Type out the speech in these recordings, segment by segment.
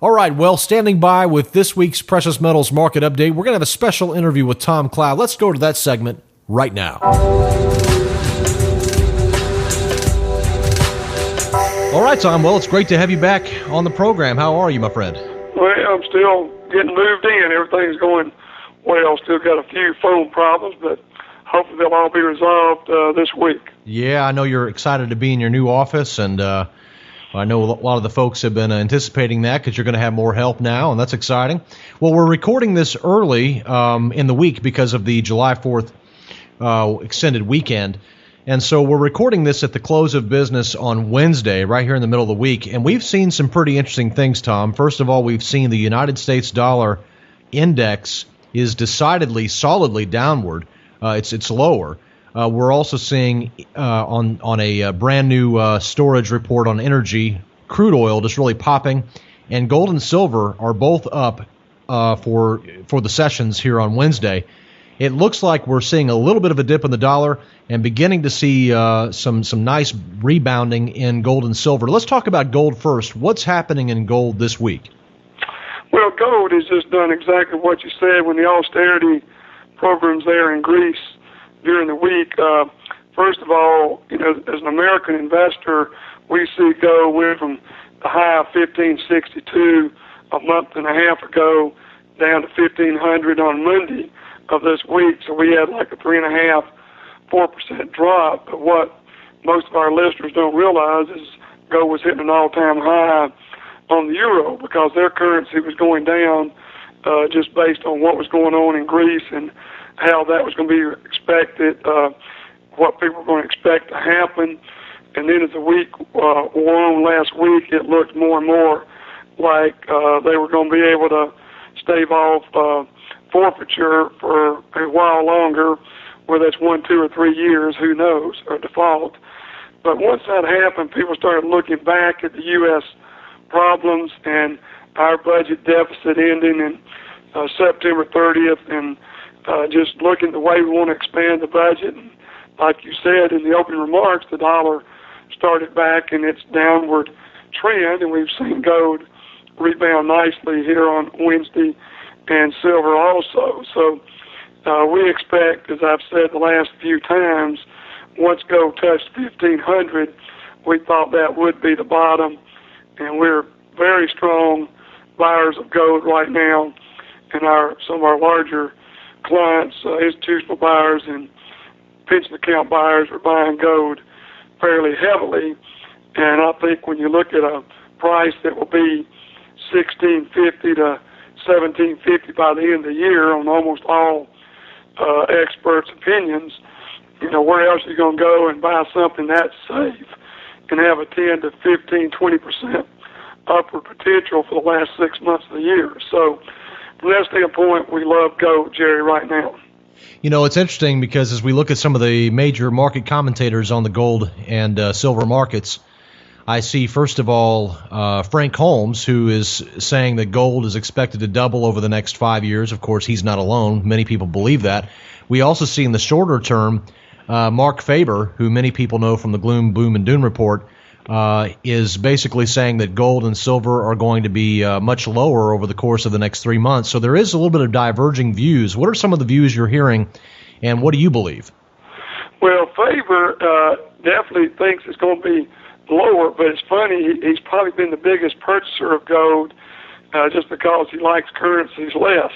All right, well, standing by with this week's Precious Metals Market Update, we're going to have a special interview with Tom Cloud. Let's go to that segment right now. All right, Tom, well, it's great to have you back on the program. How are you, my friend? Well, I'm still getting moved in. Everything's going well. Still got a few phone problems, but hopefully they'll all be resolved this week. Yeah, I know you're excited to be in your new office, and I know a lot of the folks have been anticipating that because you're going to have more help now, and that's exciting. Well, we're recording this early in the week because of the July 4th extended weekend. And so we're recording this at the close of business on Wednesday, right here in the middle of the week. And we've seen some pretty interesting things, Tom. First of all, we've seen the United States dollar index is decidedly, solidly downward. It's lower. We're also seeing on a brand new storage report on energy, crude oil just really popping, and gold and silver are both up for the sessions here on Wednesday. It looks like we're seeing a little bit of a dip in the dollar and beginning to see some nice rebounding in gold and silver. Let's talk about gold first. What's happening in gold this week? Well, gold has just done exactly what you said when the austerity programs there in Greece during the week. First of all, as an American investor, we see gold went from the high of 1562 a month and a half ago down to 1500 on Monday of this week. So we had like a 3.5%, 4% drop. But what most of our listeners don't realize is gold was hitting an all-time high on the euro because their currency was going down just based on what was going on in Greece and how that was going to be expected, what people were going to expect to happen. And then as the week wore on last week, it looked more and more like they were going to be able to stave off forfeiture for a while longer, whether that's 1, 2, or 3 years, who knows, or default. But once that happened, people started looking back at the U.S. problems and our budget deficit ending in September 30th and just looking the way we want to expand the budget. And like you said in the opening remarks, the dollar started back in its downward trend, and we've seen gold rebound nicely here on Wednesday and silver also. So we expect, as I've said the last few times, once gold touched 1,500, we thought that would be the bottom, and we're very strong buyers of gold right now, and some of our larger clients, institutional buyers and pension account buyers, are buying gold fairly heavily. And I think when you look at a price that will be $1,650 to $1,750 by the end of the year on almost all experts' opinions, where else are you going to go and buy something that's safe and have a 10 to 15, 20% upward potential for the last 6 months of the year? So from that standpoint, we love gold, Jerry, right now. It's interesting because as we look at some of the major market commentators on the gold and silver markets, I see, first of all, Frank Holmes, who is saying that gold is expected to double over the next 5 years. Of course, he's not alone. Many people believe that. We also see in the shorter term, Mark Faber, who many people know from the Gloom, Boom, and Doom report, is basically saying that gold and silver are going to be much lower over the course of the next 3 months. So there is a little bit of diverging views. What are some of the views you're hearing, and what do you believe? Well, Faber definitely thinks it's going to be lower, but it's funny, he's probably been the biggest purchaser of gold just because he likes currencies less.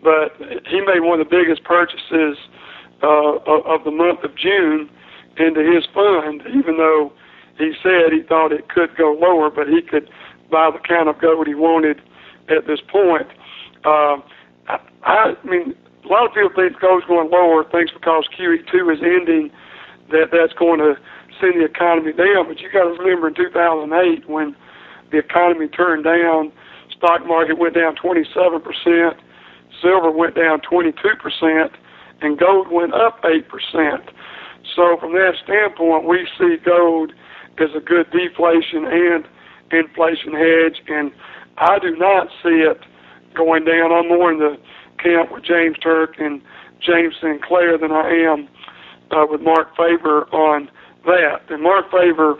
But he made one of the biggest purchases of the month of June into his fund, even though he said he thought it could go lower, but he could buy the kind of gold he wanted at this point. I mean, a lot of people think gold's going lower, thinks because QE2 is ending, that's going to send the economy down. But you got to remember in 2008 when the economy turned down, stock market went down 27%, silver went down 22%, and gold went up 8%. So from that standpoint, we see gold as a good deflation and inflation hedge, and I do not see it going down. I'm more in the camp with James Turk and James Sinclair than I am with Mark Faber on that. And Mark Faber,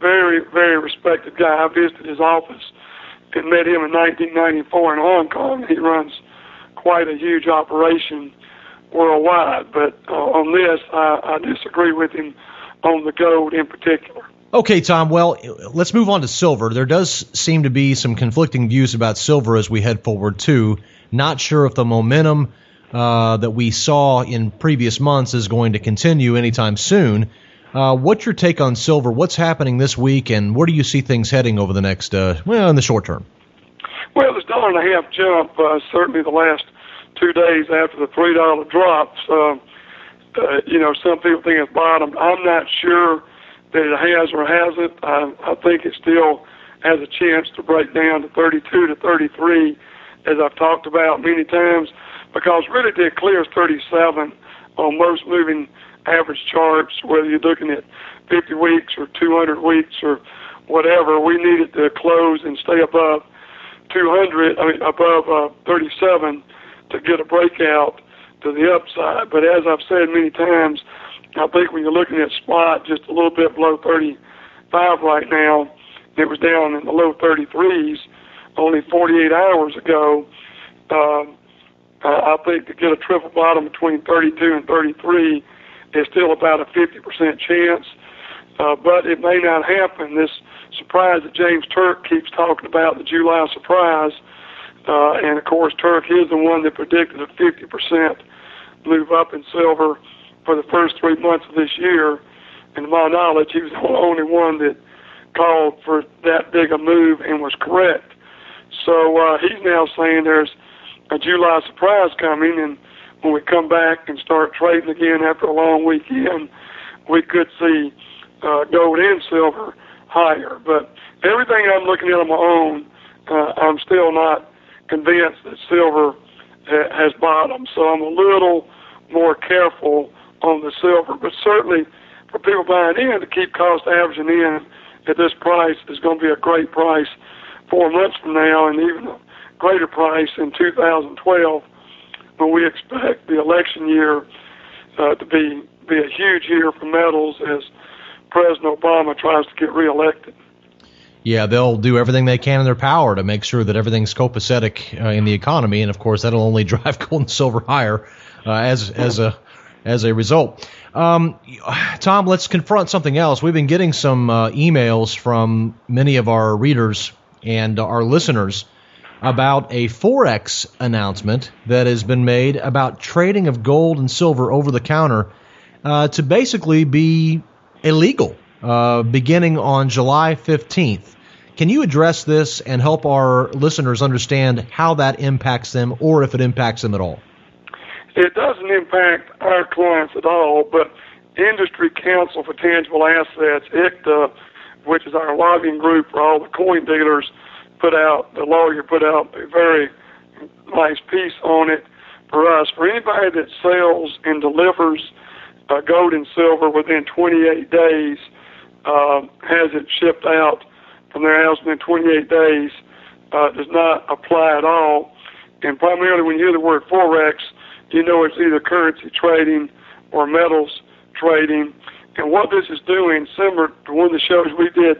very, very respected guy. I visited his office and met him in 1994 in Hong Kong. He runs quite a huge operation worldwide. But on this, I disagree with him on the gold in particular. Okay, Tom, well, let's move on to silver. There does seem to be some conflicting views about silver as we head forward, too. Not sure if the momentum that we saw in previous months is going to continue anytime soon. What's your take on silver? What's happening this week, and where do you see things heading over the next, in the short term? Well, this $1.50 jump, certainly the last 2 days after the $3 drops, some people think it's bottomed. I'm not sure that it has or hasn't. I think it still has a chance to break down to 32 to 33, as I've talked about many times, because really it clears 37 on most moving average charts, whether you're looking at 50 weeks or 200 weeks or whatever. We need it to close and stay above 37 to get a breakout to the upside. But as I've said many times, I think when you're looking at spot just a little bit below 35 right now, it was down in the low 33s only 48 hours ago. I think to get a triple bottom between 32 and 33 is still about a 50% chance, but it may not happen. This surprise that James Turk keeps talking about, the July surprise, and of course Turk is the one that predicted a 50% move up in silver for the first 3 months of this year, and to my knowledge, he was the only one that called for that big a move and was correct. So he's now saying there's a July surprise coming, and when we come back and start trading again after a long weekend, we could see gold and silver higher. But everything I'm looking at on my own, I'm still not convinced that silver has bottomed. So I'm a little more careful on the silver. But certainly for people buying in, to keep cost averaging in at this price is going to be a great price 4 months from now, and even a greater price in 2012, when we expect the election year to be a huge year for metals as President Obama tries to get reelected. Yeah, they'll do everything they can in their power to make sure that everything's copacetic in the economy, and of course that'll only drive gold and silver higher as a result. Tom, let's confront something else. We've been getting some emails from many of our readers and our listeners about a Forex announcement that has been made about trading of gold and silver over the counter to basically be illegal beginning on July 15th. Can you address this and help our listeners understand how that impacts them, or if it impacts them at all? It doesn't impact our clients at all, but Industry Council for Tangible Assets, ICTA, which is our lobbying group for all the coin dealers, the lawyer put out a very nice piece on it for us. For anybody that sells and delivers gold and silver within 28 days, has it shipped out from their house within 28 days, does not apply at all. And primarily when you hear the word Forex, you know it's either currency trading or metals trading. And what this is doing, similar to one of the shows we did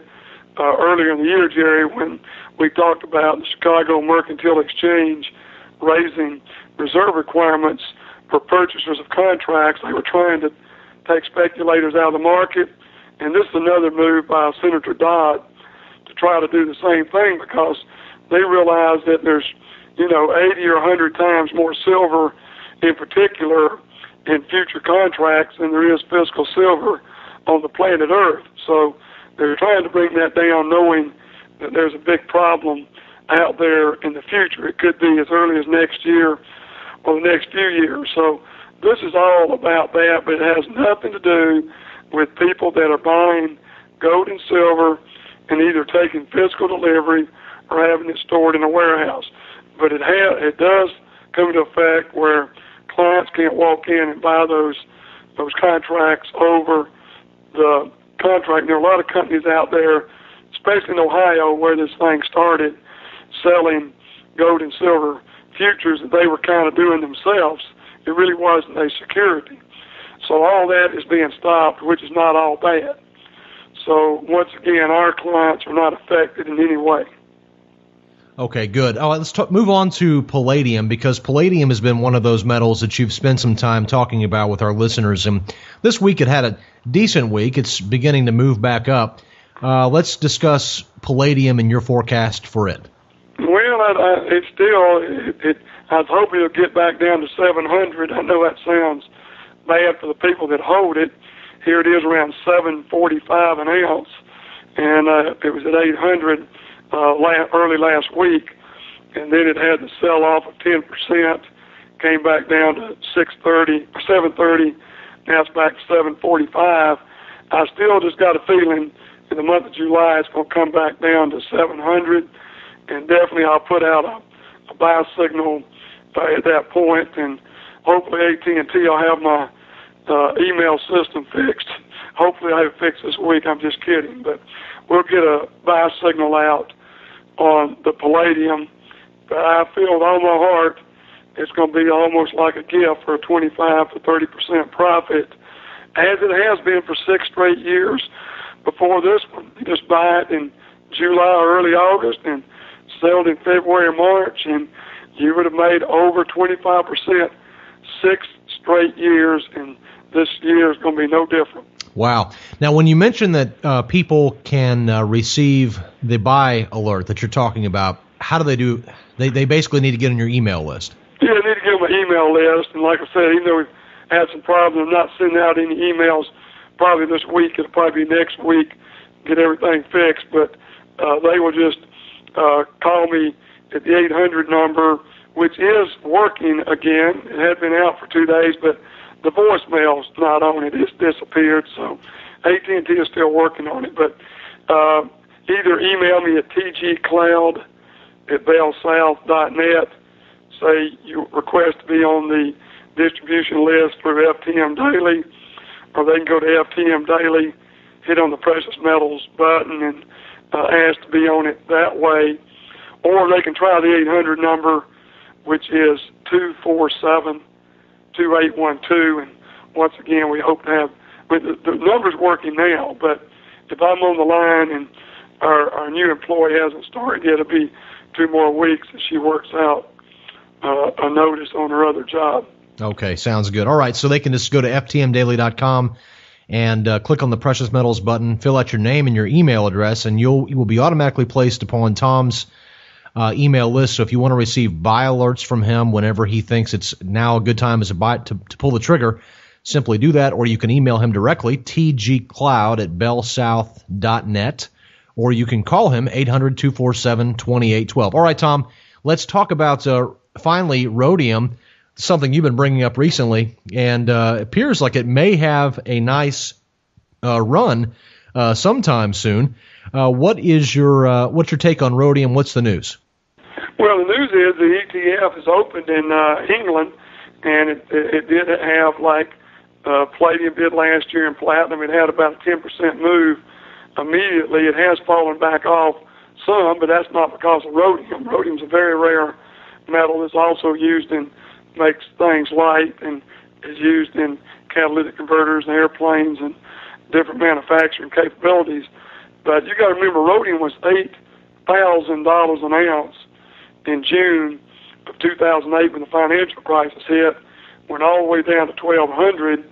earlier in the year, Jerry, when we talked about the Chicago Mercantile Exchange raising reserve requirements for purchasers of contracts. They were trying to take speculators out of the market, and this is another move by Senator Dodd to try to do the same thing, because they realize that there's 80 or 100 times more silver in particular in future contracts than there is physical silver on the planet Earth. So they're trying to bring that down, knowing that there's a big problem out there in the future. It could be as early as next year or the next few years. So this is all about that, but it has nothing to do with people that are buying gold and silver and either taking physical delivery or having it stored in a warehouse. But it does come into effect where clients can't walk in and buy those contracts over the contract. There are a lot of companies out there, especially in Ohio, where this thing started, selling gold and silver futures that they were kind of doing themselves. It really wasn't a security. So all that is being stopped, which is not all bad. So once again, our clients are not affected in any way. Okay, good. Let's move on to palladium, because palladium has been one of those metals that you've spent some time talking about with our listeners. And this week it had a decent week. It's beginning to move back up. Let's discuss palladium and your forecast for it. Well, it's still, I was hoping it'll get back down to 700. I know that sounds bad for the people that hold it. Here it is around 745 an ounce, and it was at 800 early last week, and then it had to sell off of 10%, came back down to 630 or 730. Now it's back to 745. I still just got a feeling in the month of July it's going to come back down to 700, and definitely I'll put out a buy signal at that point, and hopefully AT&T will have my email system fixed. Hopefully I have it fixed this week. I'm just kidding, but we'll get a buy signal out on the palladium. But I feel with all my heart it's going to be almost like a gift for a 25 to 30% profit, as it has been for 6 straight years before this one. You just buy it in July or early August and sell it in February or March, and you would have made over 25% 6 straight years, and this year is going to be no different. Wow. Now, when you mentioned that people can receive the buy alert that you're talking about, how do they do? They basically need to get on your email list. Yeah, they need to get on my email list. And like I said, even though we've had some problems, I'm not sending out any emails probably this week. It'll probably be next week, get everything fixed. But they will just call me at the 800 number, which is working again. It had been out for 2 days, but the voicemail's not on it. It's disappeared, so AT&T is still working on it. But either email me at tgcloud@bellsouth.net, say you request to be on the distribution list through FTM Daily, or they can go to FTM Daily, hit on the Precious Metals button, and ask to be on it that way. Or they can try the 800 number, which is 247-2812, and once again, we hope to have, the number's working now, but if I'm on the line and our new employee hasn't started yet, it'll be 2 more weeks as she works out a notice on her other job. Okay, sounds good. All right, so they can just go to ftmdaily.com and click on the Precious Metals button, fill out your name and your email address, and you will be automatically placed upon Tom's email list. So if you want to receive buy alerts from him whenever he thinks it's now a good time as a buy to pull the trigger, simply do that, or you can email him directly, tgcloud@bellsouth.net, or you can call him 800-247-2812. All right, Tom, let's talk about finally rhodium, something you've been bringing up recently, and it appears like it may have a nice run sometime soon. What's your take on rhodium? What's the news? Well, the news is the ETF is opened in England, and it did have, like palladium did last year and platinum, it had about a 10% move immediately. It has fallen back off some, but that's not because of rhodium. Rhodium's a very rare metal. It's also used in, makes things light, and is used in catalytic converters and airplanes and different manufacturing capabilities. But you got to remember, rhodium was $8,000 an ounce in June of 2008 when the financial crisis hit. Went all the way down to 1,200,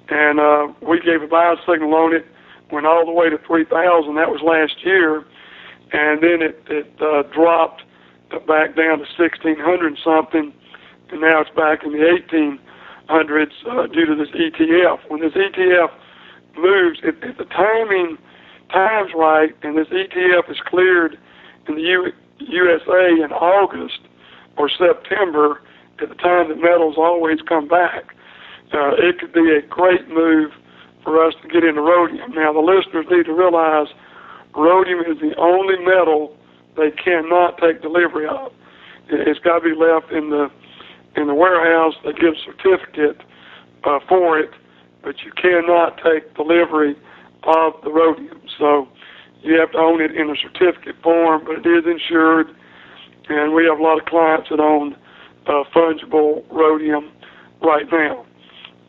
and we gave a buy signal on it. Went all the way to 3,000. That was last year, and then it dropped back down to 1,600 something, and now it's back in the 1,800s due to this ETF. When this ETF moves, if the time's right, and this ETF is cleared in the USA in August or September, at the time that metals always come back, it could be a great move for us to get into rhodium. Now, the listeners need to realize rhodium is the only metal they cannot take delivery of. It's got to be left in the warehouse. They get a certificate for it, but you cannot take delivery of the rhodium. So you have to own it in a certificate form, but it is insured, and we have a lot of clients that own fungible rhodium right now.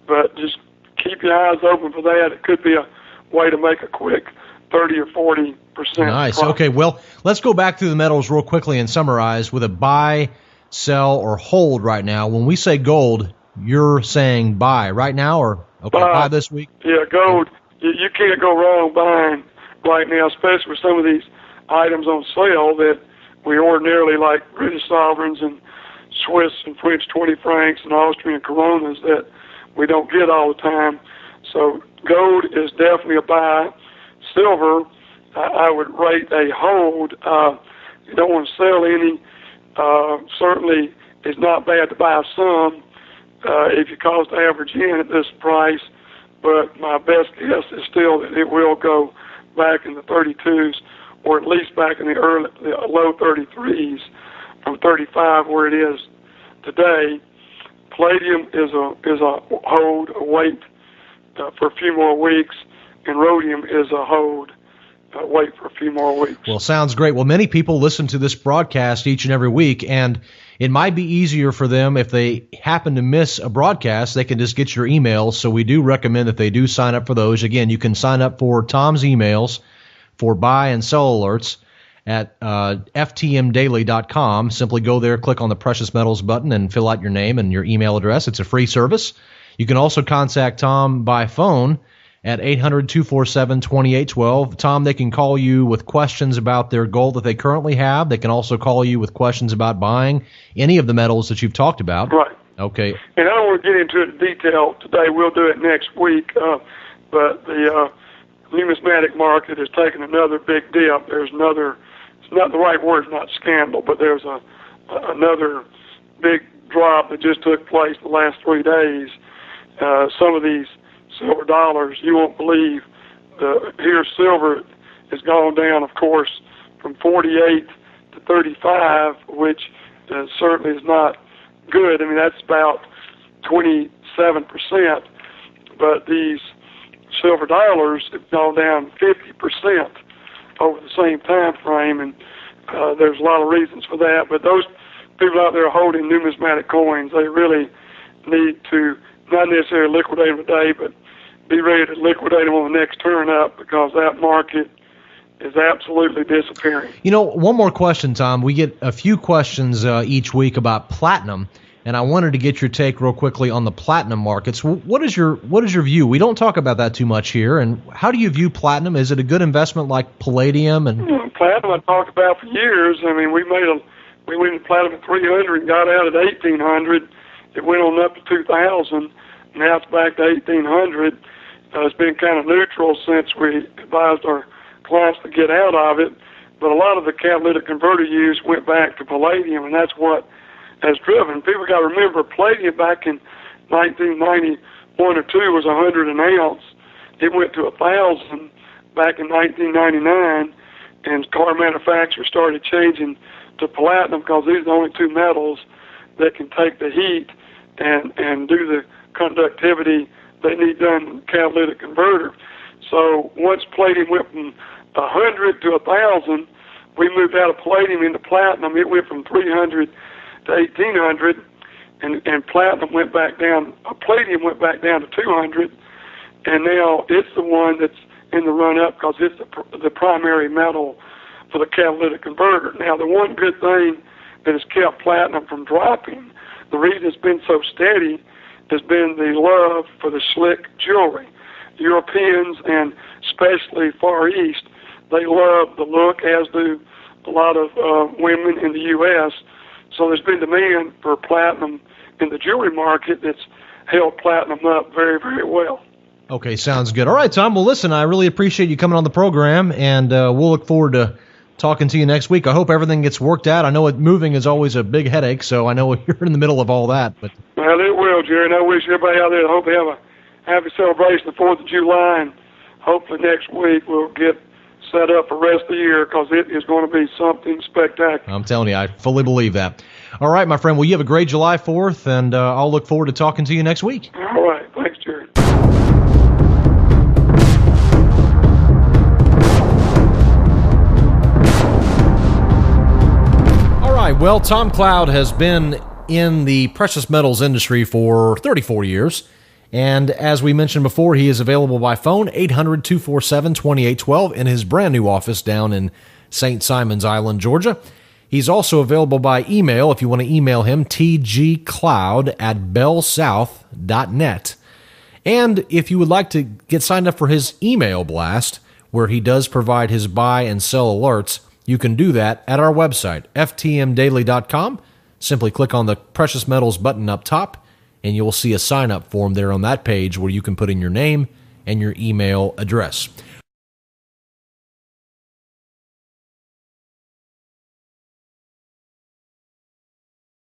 But just keep your eyes open for that. It could be a way to make a quick 30 or 40%. Nice. profit. Okay, well, let's go back through the metals real quickly and summarize with a buy, sell, or hold right now. When we say gold, you're saying buy right now, or buy this week? Yeah, gold, you can't go wrong buying right now, especially with some of these items on sale that we ordinarily, like British sovereigns and Swiss and French 20 francs and Austrian coronas, that we don't get all the time. So gold is definitely a buy. Silver, I would rate a hold. You don't want to sell any. Certainly, it's not bad to buy some if you cost average in at this price. But my best guess is still that it will go back in the 32s, or at least back in the low 33s from 35 where it is today. Palladium is a hold, a wait for a few more weeks, and rhodium is a hold, wait for a few more weeks. Well, sounds great. Well, many people listen to this broadcast each and every week, and it might be easier for them if they happen to miss a broadcast, they can just get your emails. So we do recommend that they do sign up for those. Again, you can sign up for Tom's emails for buy and sell alerts at ftmdaily.com. Simply go there, click on the Precious Metals button, and fill out your name and your email address. It's a free service. You can also contact Tom by phone at 800-247-2812. Tom, they can call you with questions about their gold that they currently have. They can also call you with questions about buying any of the metals that you've talked about. Right. Okay. And I don't want to get into it in detail today. We'll do it next week. But the numismatic market has taken another big dip. There's another, it's not the right word, it's not scandal, but there's another big drop that just took place the last 3 days. Some of these silver dollars, you won't believe, here silver has gone down, of course, from 48 to 35, which certainly is not good. I mean, that's about 27%. But these silver dollars have gone down 50% over the same time frame, and there's a lot of reasons for that. But those people out there holding numismatic coins, they really need to not necessarily liquidate them today, but be ready to liquidate them on the next turn up, because that market is absolutely disappearing. You know, one more question, Tom. We get a few questions each week about platinum, and I wanted to get your take real quickly on the platinum markets. What is your view? We don't talk about that too much here. And how do you view platinum? Is it a good investment like palladium? And platinum I talked about for years. I mean, we went in platinum at 300 and got out at 1800. It went on up to 2000. Now it's back to 1800. It's been kind of neutral since we advised our clients to get out of it. But a lot of the catalytic converter use went back to palladium, and that's what has driven. People got to remember, palladium back in 1991 or 2 was 100 an ounce. It went to 1,000 back in 1999, and car manufacturers started changing to platinum because these are the only two metals that can take the heat and do the conductivity they need done in the catalytic converter. So once palladium went from 100 to 1,000, we moved out of palladium into platinum. It went from 300 to 1,800, and platinum went back down. Palladium went back down to 200, and now it's the one that's in the run-up because it's the primary metal for the catalytic converter. Now, the one good thing that has kept platinum from dropping, the reason it's been so steady, has been the love for the slick jewelry. Europeans, and especially Far East, they love the look, as do a lot of women in the U.S., so there's been demand for platinum in the jewelry market that's held platinum up very, very well. Okay, sounds good. All right, Tom. Well, listen, I really appreciate you coming on the program, and we'll look forward to talking to you next week. I hope everything gets worked out. I know moving is always a big headache, so I know you're in the middle of all that. But well, it will, Jerry, and I wish everybody out there, I hope they have a happy celebration of the 4th of July, and hopefully next week we'll get set up for the rest of the year, because it is going to be something spectacular. I'm telling you, I fully believe that. All right, my friend. Well, you have a great July 4th, and I'll look forward to talking to you next week. All right. Thanks, Jerry. All right. Well, Tom Cloud has been in the precious metals industry for 34 years. And as we mentioned before, he is available by phone, 800-247-2812, in his brand new office down in St. Simons Island, Georgia. He's also available by email if you want to email him, tgcloud@bellsouth.net. And if you would like to get signed up for his email blast, where he does provide his buy and sell alerts, you can do that at our website, ftmdaily.com. Simply click on the Precious Metals button up top, and you will see a sign-up form there on that page where you can put in your name and your email address.